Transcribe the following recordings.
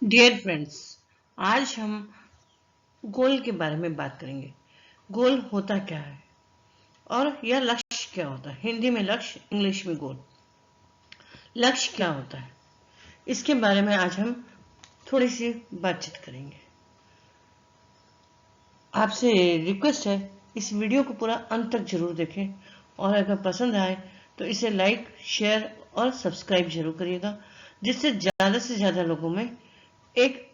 Dear friends, आज हम गोल के बारे में बात करेंगे। गोल होता क्या है और यह लक्ष्य क्या होता है। हिंदी में लक्ष्य, इंग्लिश में गोल। लक्ष्य क्या होता है, इसके बारे में आज हम थोड़ी सी बातचीत करेंगे। आपसे रिक्वेस्ट है, इस वीडियो को पूरा अंत तक जरूर देखें और अगर पसंद आए तो इसे लाइक, शेयर और सब्सक्राइब जरूर करिएगा, जिससे ज़्यादा से ज़्यादा लोगों में एक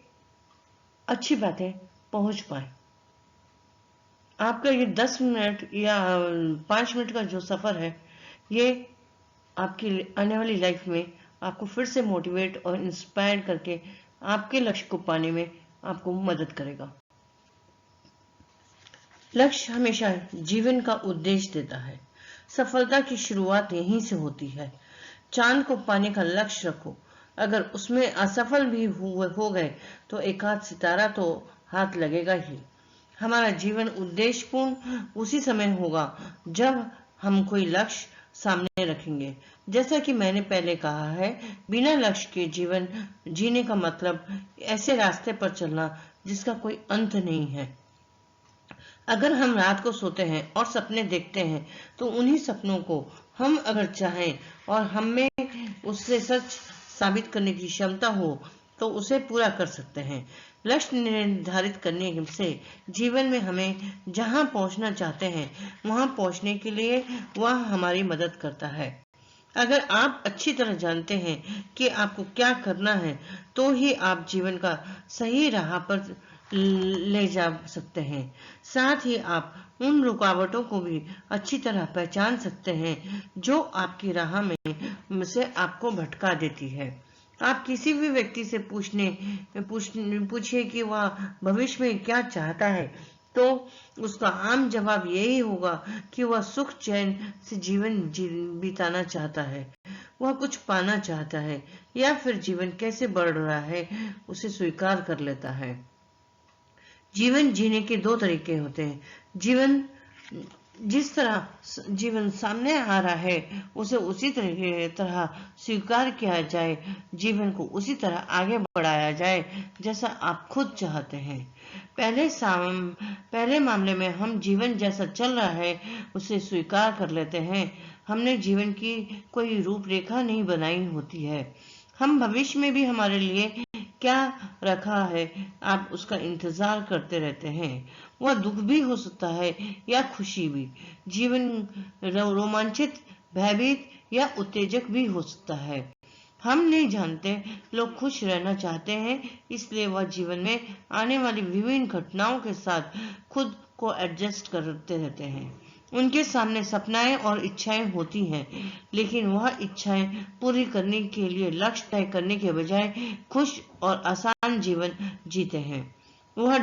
अच्छी बातें पहुंच पाए। आपका ये 10 मिनट या 5 मिनट का जो सफ़र है, ये आपकी आने वाली लाइफ में आपको फिर से मोटिवेट और इंस्पायर करके आपके लक्ष्य को पाने में आपको मदद करेगा। लक्ष्य हमेशा जीवन का उद्देश्य देता है। सफलता की शुरुआत यहीं से होती है। चांद को पाने का लक्ष्य रखो, अगर उसमें असफल भी हो गए तो एक आध सितारा तो हाथ लगेगा ही। हमारा जीवन उद्देश्यपूर्ण उसी समय होगा जब हम कोई लक्ष्य सामने रखेंगे। जैसा कि मैंने पहले कहा है, बिना लक्ष्य के जीवन जीने का मतलब ऐसे रास्ते पर चलना जिसका कोई अंत नहीं है। अगर हम रात को सोते हैं और सपने देखते हैं तो उन्हीं सपनों को हम अगर चाहें और हम में उससे सच साबित करने की क्षमता हो तो उसे पूरा कर सकते हैं। लक्ष्य निर्धारित करने से जीवन में हमें जहां पहुंचना चाहते हैं वहां पहुंचने के लिए वह हमारी मदद करता है। अगर आप अच्छी तरह जानते हैं कि आपको क्या करना है तो ही आप जीवन का सही राह पर ले जा सकते हैं। साथ ही आप उन रुकावटों को भी अच्छी तरह पहचान सकते हैं जो आपकी राह में से आपको भटका देती है। आप किसी भी व्यक्ति से पूछिए कि वह भविष्य में क्या चाहता है तो उसका आम जवाब यही होगा कि वह सुख चैन से जीवन बिताना चाहता है, वह कुछ पाना चाहता है, या फिर जीवन कैसे बढ़ रहा है उसे स्वीकार कर लेता है। जीवन जीने के दो तरीके होते हैं। जिस तरह जीवन सामने आ रहा है उसे उसी तरह स्वीकार किया जाए, जीवन को उसी तरह आगे बढ़ाया जाए जैसा आप खुद चाहते हैं। पहले मामले में हम जीवन जैसा चल रहा है उसे स्वीकार कर लेते हैं। हमने जीवन की कोई रूपरेखा नहीं बनाई होती है। हम भविष्य में भी हमारे लिए क्या रखा है आप उसका इंतजार करते रहते हैं। वह दुख भी हो सकता है या खुशी भी। जीवन रोमांचित, भयभीत या उत्तेजक भी हो सकता है। हम नहीं जानते, लोग खुश रहना चाहते हैं, इसलिए वह जीवन में आने वाली विभिन्न घटनाओं के साथ खुद को एडजस्ट करते रहते हैं। उनके सामने सपनाएं और इच्छाएं होती हैं, लेकिन वह इच्छाएं पूरी करने के लिए लक्ष्य तय करने के बजाय खुश और आसान जीवन जीते हैं। वह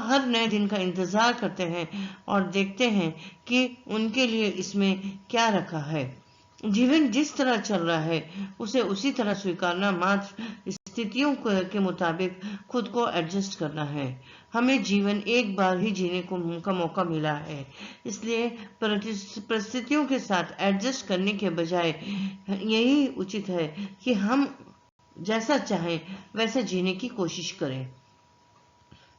हर नए दिन का इंतजार करते हैं और देखते हैं कि उनके लिए इसमें क्या रखा है। जीवन जिस तरह चल रहा है उसे उसी तरह स्वीकारना, मात्र स्थितियों के मुताबिक खुद को एडजस्ट करना है। हमें जीवन एक बार ही जीने का मौका मिला है, इसलिए परिस्थितियों के साथ एडजस्ट करने के बजाय यही उचित है कि हम जैसा चाहें वैसा जीने की कोशिश करें।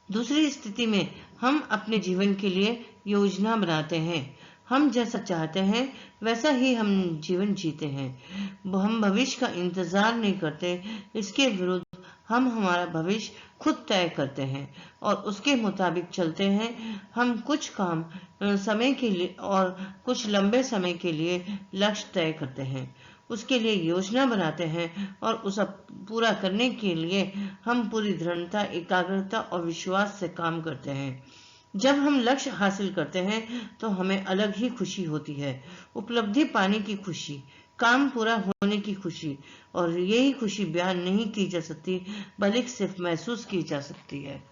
दूसरी स्थिति में हम अपने जीवन के लिए योजना बनाते हैं। हम जैसा चाहते हैं वैसा ही हम जीवन जीते हैं। हम भविष्य का इंतजार नहीं करते, इसके विरुद्ध हम हमारा भविष्य खुद तय करते हैं और उसके मुताबिक चलते हैं। हम कुछ काम समय के लिए और कुछ लंबे समय के लिए लक्ष्य तय करते हैं, उसके लिए योजना बनाते हैं और उसे पूरा करने के लिए हम पूरी दृढ़ता, एकाग्रता और विश्वास से काम करते हैं। जब हम लक्ष्य हासिल करते हैं तो हमें अलग ही खुशी होती है। उपलब्धि पाने की खुशी, काम पूरा होने की खुशी, और यही खुशी बयान नहीं की जा सकती बल्कि सिर्फ महसूस की जा सकती है।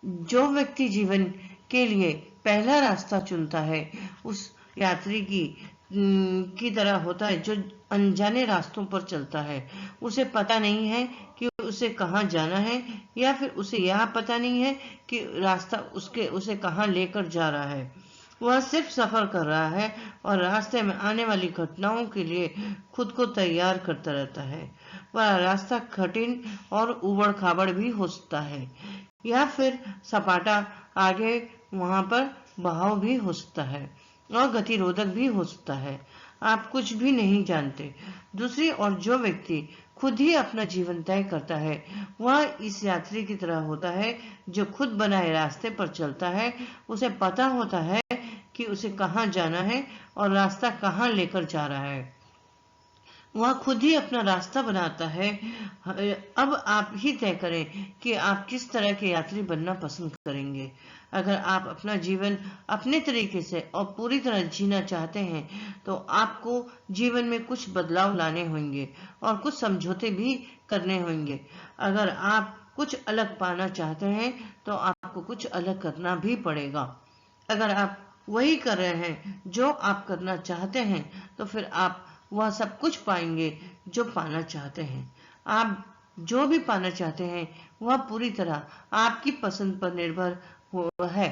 जो व्यक्ति जीवन के लिए पहला रास्ता चुनता है उस यात्री की तरह होता है जो अनजाने रास्तों पर चलता है। उसे पता नहीं है कि उसे कहाँ जाना है, या फिर उसे यह पता नहीं है कि रास्ता उसे कहाँ लेकर जा रहा है। वह सिर्फ सफर कर रहा है और रास्ते में आने वाली घटनाओं के लिए खुद को तैयार करता रहता है। वह रास्ता कठिन और उबड़ खाबड़ भी हो सकता है या फिर सपाटा, आगे वहां पर बहाव भी हो सकता है और गतिरोधक भी हो सकता है। आप कुछ भी नहीं जानते। दूसरी ओर जो व्यक्ति खुद ही अपना जीवन तय करता है वह इस यात्री की तरह होता है जो खुद बनाए रास्ते पर चलता है। उसे पता होता है कि उसे कहाँ जाना है और रास्ता कहाँ लेकर जा रहा है। वह खुद ही अपना रास्ता बनाता है। अब आप ही तय करें कि आप किस तरह के यात्री बनना पसंद करेंगे। अगर आप अपना जीवन अपने तरीके से और पूरी तरह जीना चाहते हैं तो आपको जीवन में कुछ बदलाव लाने होंगे और कुछ समझौते भी करने होंगे। अगर आप कुछ अलग पाना चाहते हैं तो आपको कुछ अलग करना भी पड़ेगा। अगर आप वही कर रहे हैं जो आप करना चाहते हैं तो फिर आप वह सब कुछ पाएंगे जो पाना चाहते हैं। आप जो भी पाना चाहते हैं वह पूरी तरह आपकी पसंद पर निर्भर है।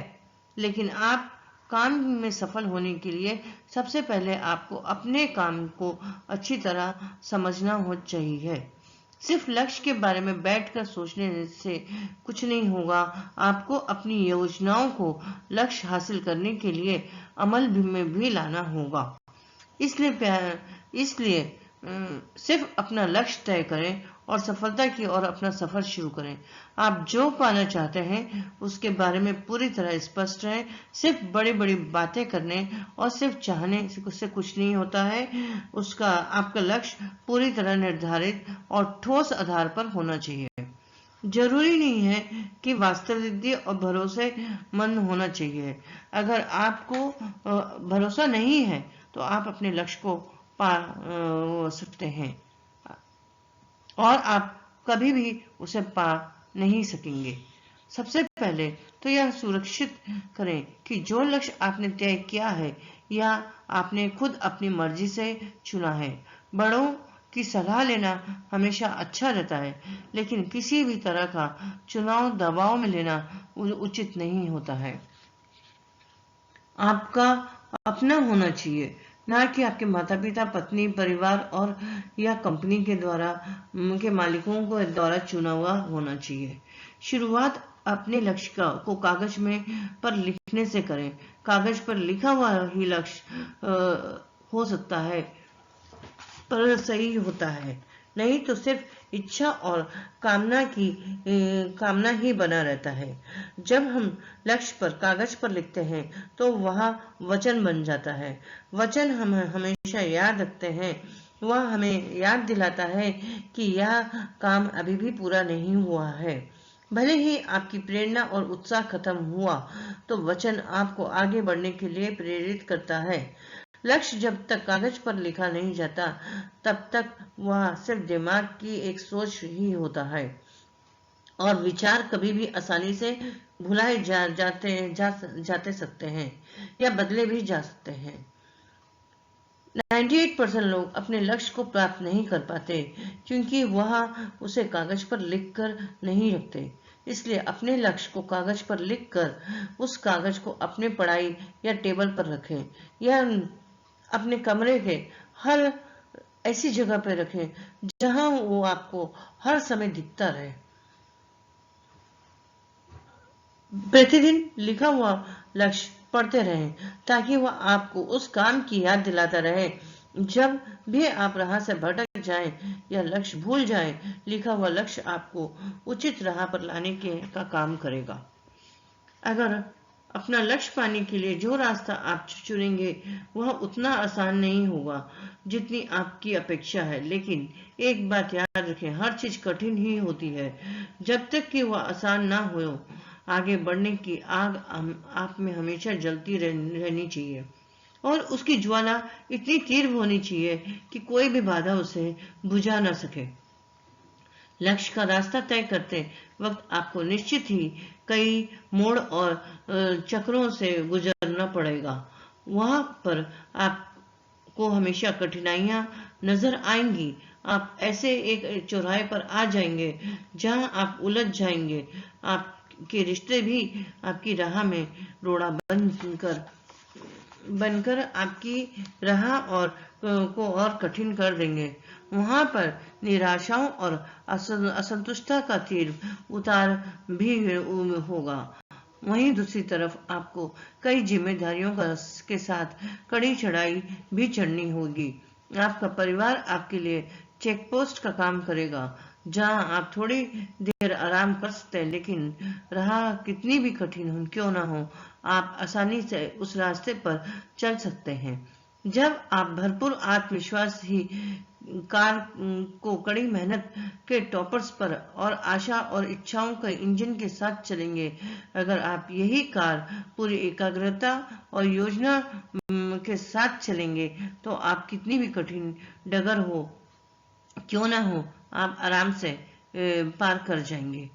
लेकिन आप काम में सफल होने के लिए सबसे पहले आपको अपने काम को अच्छी तरह समझना हो चाहिए। सिर्फ लक्ष्य के बारे में बैठकर सोचने से कुछ नहीं होगा। आपको अपनी योजनाओं को लक्ष्य हासिल करने के लिए अमल में भी लाना होगा। इसलिए सिर्फ अपना लक्ष्य तय करें और सफलता की ओर अपना सफर शुरू करें। आप जो पाना चाहते हैं उसके बारे में पूरी तरह स्पष्ट रहें। सिर्फ बड़ी बड़ी बातें करने और सिर्फ चाहने से कुछ नहीं होता है। उसका आपका लक्ष्य पूरी तरह निर्धारित और ठोस आधार पर होना चाहिए। जरूरी नहीं है कि वास्तविक और भरोसेमंद होना चाहिए। अगर आपको भरोसा नहीं है तो आप अपने लक्ष्य को पा सकते हैं और आप कभी भी उसे पा नहीं सकेंगे। सबसे पहले तो यह सुरक्षित करें कि जो लक्ष्य आपने तय किया है या आपने खुद अपनी मर्जी से चुना है। बड़ों की सलाह लेना हमेशा अच्छा रहता है, लेकिन किसी भी तरह का चुनाव दबाव में लेना उचित नहीं होता है। आपका अपना होना चाहिए, ना कि आपके माता पिता, पत्नी, परिवार और या कंपनी के द्वारा के मालिकों को द्वारा चुना हुआ होना चाहिए। शुरुआत अपने लक्ष्य को कागज में पर लिखने से करें। कागज पर लिखा हुआ ही लक्ष्य हो सकता है पर सही होता है, नहीं तो सिर्फ इच्छा और कामना ही बना रहता है। जब हम लक्ष्य पर कागज पर लिखते हैं तो वह वचन बन जाता है। वचन हम हमेशा याद रखते हैं। वह हमें याद दिलाता है कि यह काम अभी भी पूरा नहीं हुआ है। भले ही आपकी प्रेरणा और उत्साह खत्म हुआ तो वचन आपको आगे बढ़ने के लिए प्रेरित करता है। लक्ष्य जब तक कागज पर लिखा नहीं जाता तब तक वह सिर्फ दिमाग की एक सोच ही होता है और विचार कभी भी आसानी से भुलाए जाते सकते हैं या बदले भी जा सकते हैं। 98% लोग अपने लक्ष्य को प्राप्त नहीं कर पाते क्योंकि वह उसे कागज पर लिखकर नहीं रखते। इसलिए अपने लक्ष्य को कागज पर लिखकर उस कागज को अपने पढ़ाई या टेबल पर रखें या अपने कमरे के हर ऐसी जगह पर रखें जहां वो आपको हर समय दिखता रहे। प्रतिदिन लिखा हुआ लक्ष्य पढ़ते रहें ताकि वह आपको उस काम की याद दिलाता रहे। जब भी आप राह से भटक जाएं या लक्ष्य भूल जाएं, लिखा हुआ लक्ष्य आपको उचित राह पर लाने का काम करेगा। अगर अपना लक्ष्य पाने के लिए जो रास्ता आप चुनेंगे वह उतना आसान नहीं होगा जितनी आपकी अपेक्षा है, लेकिन एक बात याद रखें, हर चीज कठिन ही होती है। जब तक कि वह आसान ना हो, आगे बढ़ने की आग आप में हमेशा जलती रहनी चाहिए और उसकी ज्वाला इतनी तीव्र होनी चाहिए कि कोई भी बाधा उसे बुझा ना सके। लक्ष्य का रास्ता तय करते वक्त आपको निश्चित ही कई मोड़ और चक्रों से गुजरना पड़ेगा। वहां पर आपको हमेशा कठिनाइयां नजर आएंगी। आप ऐसे एक चौराहे पर आ जाएंगे जहां आप उलझ जाएंगे। आपके रिश्ते भी आपकी राह में रोड़ा बनकर बनकर आपकी राह को और कठिन कर देंगे। वहां पर निराशाओं और असंतुष्टता का तीर उतार भी होगा। वहीं दूसरी तरफ आपको कई जिम्मेदारियों के साथ कड़ी चढ़ाई भी चढ़नी होगी। आपका परिवार आपके लिए चेक पोस्ट का काम करेगा, जहां आप थोड़ी देर आराम कर सकते हैं, लेकिन राह कितनी भी कठिन क्यों ना हो, आप आसानी से उस रास्ते पर चल सकते हैं। जब आप भरपूर आत्मविश्वास ही कार को कड़ी मेहनत के टॉपर्स पर और आशा और इच्छाओं के इंजन के साथ चलेंगे। अगर आप यही कार पूरी एकाग्रता और योजना के साथ चलेंगे, तो आप कितनी भी कठिन डगर हो क्यों ना हो, आप आराम से पार कर जाएंगे।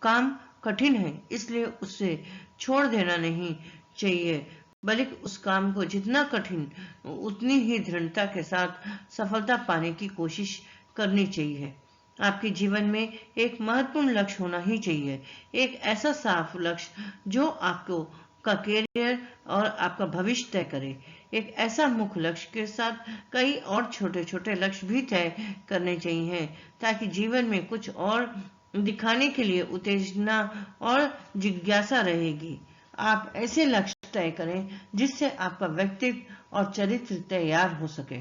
काम कठिन है, इसलिए उसे छोड़ देना नहीं चाहिए, बल्कि उस काम को जितना कठिन उतनी ही दृढ़ता के साथ सफलता पाने की कोशिश करनी चाहिए। आपके जीवन में एक महत्वपूर्ण लक्ष्य होना ही चाहिए, एक ऐसा साफ लक्ष्य जो आपको का कैरियर और आपका भविष्य तय करे। एक ऐसा मुख्य लक्ष्य के साथ कई और छोटे छोटे लक्ष्य भी तय करने चाहिए, ताकि जीवन में कुछ और दिखाने के लिए उत्तेजना और जिज्ञासा रहेगी। आप ऐसे लक्ष्य तय करें जिससे आपका व्यक्तित्व और चरित्र तैयार हो सके।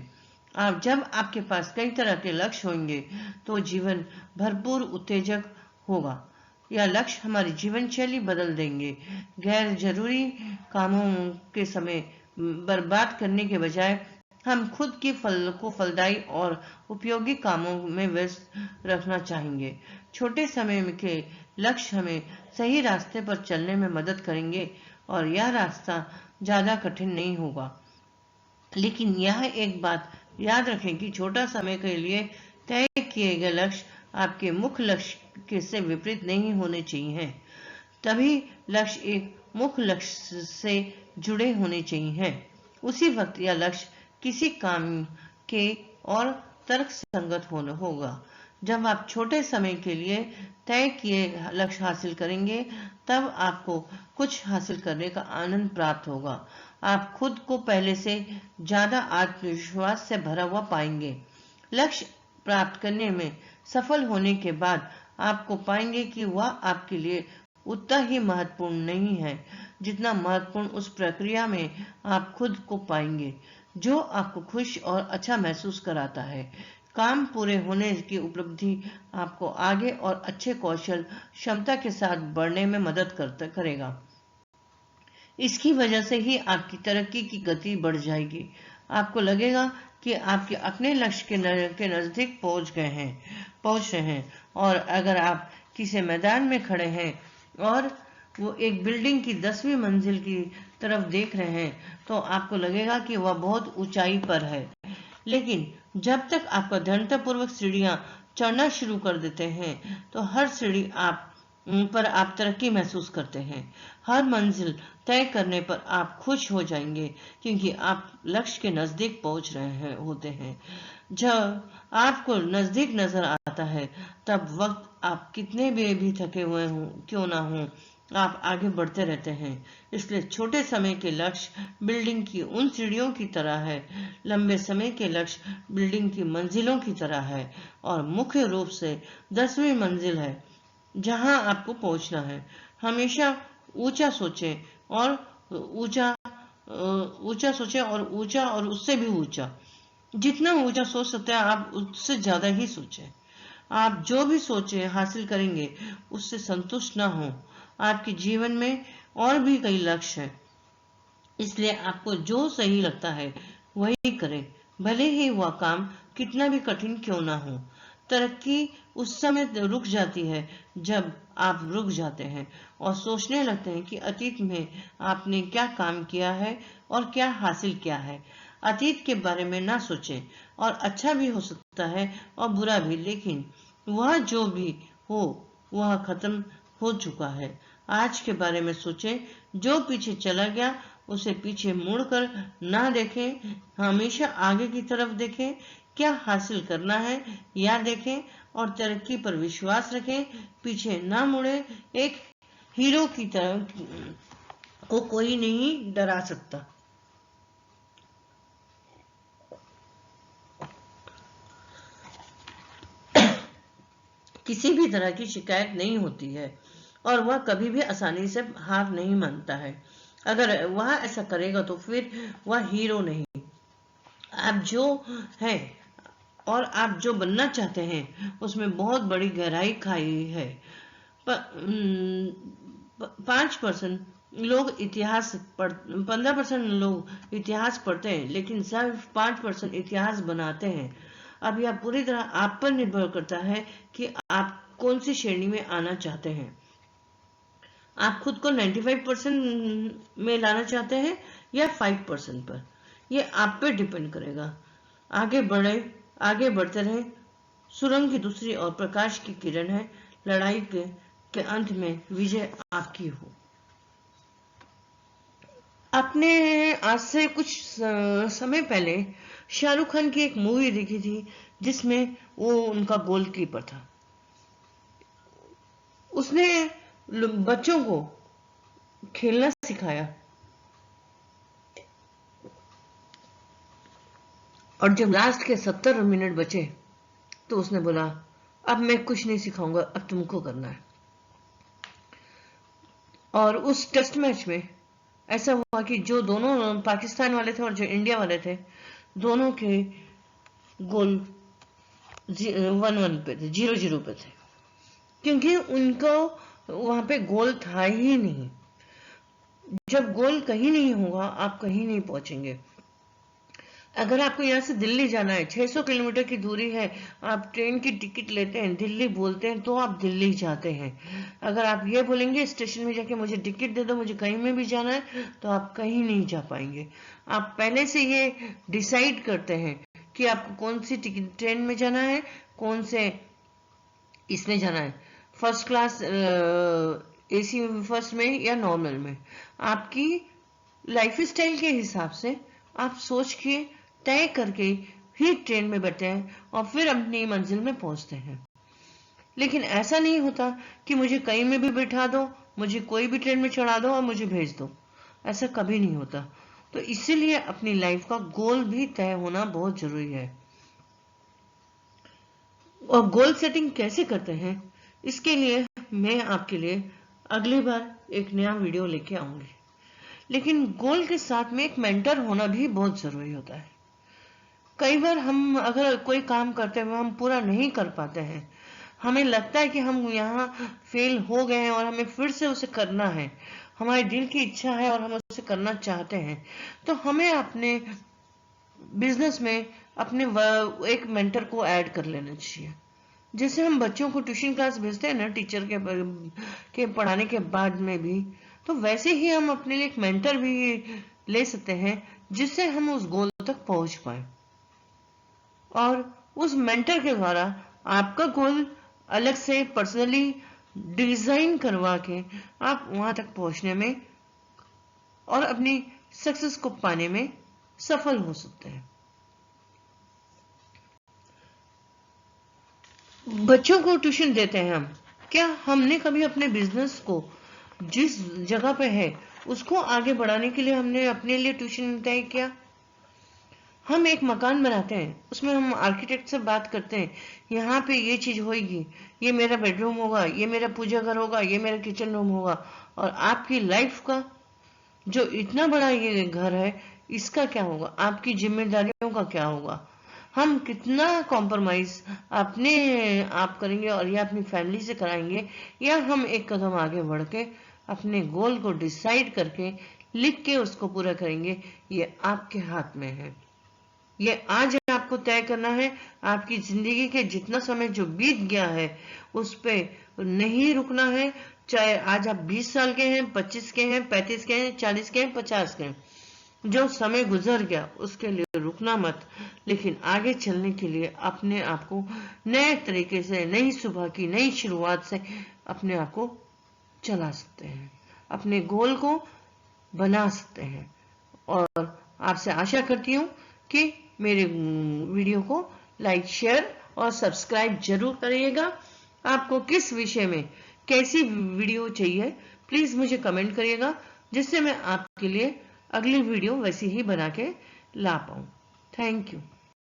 जब आपके पास कई तरह के लक्ष्य होंगे, तो जीवन भरपूर उत्तेजक होगा। यह लक्ष्य हमारी जीवन शैली बदल देंगे। गैर जरूरी कामों के समय बर्बाद करने के बजाय हम खुद की फलदायी और उपयोगी कामों में व्यस्त रखना चाहेंगे। छोटे समय के लक्ष्य हमें सही रास्ते पर चलने में मदद करेंगे, और यह रास्ता ज्यादा कठिन नहीं होगा। लेकिन यह एक बात याद रखें कि छोटा समय के लिए तय किए गए लक्ष्य आपके मुख्य लक्ष्य के से विपरीत नहीं होने चाहिए। तभी लक्ष्य एक मुख्य लक्ष्य से जुड़े होने चाहिए। उसी वक्त यह लक्ष्य किसी काम के और तर्क संगत होगा। जब आप छोटे समय के लिए तय किए लक्ष्य हासिल करेंगे, तब आपको कुछ हासिल करने का आनंद प्राप्त होगा। आप खुद को पहले से ज्यादा आत्मविश्वास से भरा हुआ पाएंगे। लक्ष्य प्राप्त करने में सफल होने के बाद आपको पाएंगे कि वह आपके लिए उतना ही महत्वपूर्ण नहीं है जितना महत्वपूर्ण उस प्रक्रिया में आप खुद को पाएंगे, जो आपको खुश और अच्छा महसूस कराता है। काम पूरे होने की उपलब्धि आपको आगे और अच्छे कौशल क्षमता के साथ बढ़ने में मदद करेगा। इसकी वजह से ही आपकी तरक्की की गति बढ़ जाएगी। आपको लगेगा कि आपके अपने लक्ष्य के नजदीक पहुंच रहे हैं। और अगर आप किसी मैदान में खड़े हैं और वो एक बिल्डिंग की 10वीं मंजिल की तरफ देख रहे हैं, तो आपको लगेगा कि वह बहुत ऊंचाई पर है। लेकिन जब तक आपका दृढ़तापूर्वक सीढ़ियां चढ़ना शुरू कर देते हैं, तो हर सीढ़ी पर आप तरक्की महसूस करते हैं। हर मंजिल तय करने पर आप खुश हो जाएंगे, क्योंकि आप लक्ष्य के नजदीक पहुंच रहे होते हैं। जब आपको नजदीक नजर आता है, तब वक्त आप कितने भी थके हुए हों क्यों ना हो, आप आगे बढ़ते रहते हैं। इसलिए छोटे समय के लक्ष्य बिल्डिंग की उन सीढ़ियों की तरह है, लंबे समय के लक्ष्य बिल्डिंग की मंजिलों की तरह है, और मुख्य रूप से 10वीं मंजिल है जहां आपको पहुंचना है। हमेशा ऊंचा सोचें और ऊंचा और उससे भी ऊंचा। जितना ऊंचा सोच सकते हैं आप उससे ज्यादा ही सोचें। आप जो भी सोचे हासिल करेंगे, उससे संतुष्ट ना हो। आपके जीवन में और भी कई लक्ष्य हैं, इसलिए आपको जो सही लगता है वही करें, भले ही वह काम कितना भी कठिन क्यों ना हो। तरक्की उस समय रुक जाती है जब आप रुक जाते हैं और सोचने लगते हैं कि अतीत में आपने क्या काम किया है और क्या हासिल किया है। अतीत के बारे में ना सोचें, और अच्छा भी हो सकता है और बुरा भी, लेकिन वह जो भी हो वह खत्म हो चुका है। आज के बारे में सोचें, जो पीछे चला गया उसे पीछे मुड़कर ना देखें, हमेशा आगे की तरफ देखें। क्या हासिल करना है या देखें, और तरक्की पर विश्वास रखें, पीछे ना मुड़े। एक हीरो की तरह को कोई नहीं डरा सकता। किसी भी तरह की शिकायत नहीं होती है और वह कभी भी आसानी से हार नहीं मानता है। अगर वह ऐसा करेगा तो फिर वह हीरो नहीं। आप जो हैं और आप जो बनना चाहते हैं उसमें बहुत बड़ी गहराई खाई है। 5% लोग इतिहास पढ़ 15% लोग इतिहास पढ़ते हैं, लेकिन सिर्फ 5% इतिहास बनाते हैं। अब यह पूरी तरह आप पर निर्भर करता है कि आप कौन सी श्रेणी में आना चाहते हैं। आप खुद को 95% में लाना चाहते हैं या 5% पर, यह आप पे डिपेंड करेगा। आगे बढ़े, आगे बढ़ते रहे। सुरंग की दूसरी ओर प्रकाश की किरण है। लड़ाई के अंत में विजय आपकी हो। आपने आज से कुछ समय पहले शाहरुख खान की एक मूवी देखी थी जिसमें वो उनका गोलकीपर था। उसने बच्चों को खेलना सिखाया और जब लास्ट के 70 मिनट बचे तो उसने बोला, अब मैं कुछ नहीं सिखाऊंगा, अब तुमको करना है। और उस टेस्ट मैच में ऐसा हुआ कि जो दोनों पाकिस्तान वाले थे और जो इंडिया वाले थे, दोनों के गोल 1-1 पे थे, 0-0 पे थे, क्योंकि उनको वहां पे गोल था ही नहीं। जब गोल कहीं नहीं होगा आप कहीं नहीं पहुंचेंगे। अगर आपको यहाँ से दिल्ली जाना है, 600 किलोमीटर की दूरी है, आप ट्रेन की टिकट लेते हैं, दिल्ली बोलते हैं, तो आप दिल्ली जाते हैं। अगर आप ये बोलेंगे स्टेशन में जाके मुझे टिकट दे दो, मुझे कहीं में भी जाना है, तो आप कहीं नहीं जा पाएंगे। आप पहले से ये डिसाइड करते हैं कि आपको कौन सी टिकट ट्रेन में जाना है, कौन से इसमें जाना है, फर्स्ट क्लास AC फर्स्ट में या नॉर्मल में। आपकी लाइफ स्टाइल के हिसाब से आप सोच के तय करके ही ट्रेन में बैठते हैं और फिर अपनी मंजिल में पहुंचते हैं। लेकिन ऐसा नहीं होता कि मुझे कहीं में भी बिठा दो, मुझे कोई भी ट्रेन में चढ़ा दो और मुझे भेज दो। ऐसा कभी नहीं होता। तो इसीलिए अपनी लाइफ का गोल भी तय होना बहुत जरूरी है। और गोल सेटिंग कैसे करते हैं, इसके लिए मैं आपके लिए अगली बार एक नया वीडियो लेके आऊंगी। लेकिन गोल के साथ में एक मेंटर होना भी बहुत जरूरी होता है। कई बार हम अगर कोई काम करते हुए हम पूरा नहीं कर पाते हैं, हमें लगता है कि हम यहाँ फेल हो गए हैं और हमें फिर से उसे करना है, हमारे दिल की इच्छा है और हम उसे करना चाहते हैं, तो हमें अपने बिजनेस में अपने एक मेंटर को ऐड कर लेना चाहिए। जैसे हम बच्चों को ट्यूशन क्लास भेजते हैं ना, टीचर के पढ़ाने के बाद में भी, तो वैसे ही हम अपने लिए एक मेंटर भी ले सकते हैं जिससे हम उस गोल तक पहुंच पाए। और उस मेंटर के द्वारा आपका गोल अलग से पर्सनली डिजाइन करवा के आप वहां तक पहुंचने में और अपनी सक्सेस को पाने में सफल हो सकते हैं। बच्चों को ट्यूशन देते हैं हम, क्या हमने कभी अपने बिजनेस को जिस जगह पे है उसको आगे बढ़ाने के लिए हमने अपने लिए ट्यूशन तय किया? हम एक मकान बनाते हैं, उसमें हम आर्किटेक्ट से बात करते हैं, यहाँ पे ये चीज होगी, ये मेरा बेडरूम होगा, ये मेरा पूजा घर होगा, ये मेरा किचन रूम होगा। और आपकी लाइफ का जो इतना बड़ा ये घर है, इसका क्या होगा, आपकी जिम्मेदारियों का क्या होगा? हम कितना कॉम्प्रोमाइज अपने आप करेंगे और या अपनी फैमिली से कराएंगे, या हम एक कदम आगे बढ़ के अपने गोल को डिसाइड करके लिख के उसको पूरा करेंगे, ये आपके हाथ में है। ये आज आपको तय करना है। आपकी जिंदगी के जितना समय जो बीत गया है उस पे नहीं रुकना है। चाहे आज आप 20 साल के हैं, 25 के हैं, 35 के हैं, 40 के हैं, 50 के हैं, जो समय गुजर गया उसके लिए रुकना मत, लेकिन आगे चलने के लिए अपने आप को नए तरीके से, नई सुबह की नई शुरुआत से अपने आप को चला सकते हैं, अपने गोल को बना सकते हैं। और आपसे आशा करती हूँ कि मेरे वीडियो को लाइक, शेयर और सब्सक्राइब जरूर करिएगा। आपको किस विषय में कैसी वीडियो चाहिए प्लीज मुझे कमेंट करिएगा। जिससे मैं आपके लिए अगली वीडियो वैसी ही बना के ला पाऊँ। Thank you.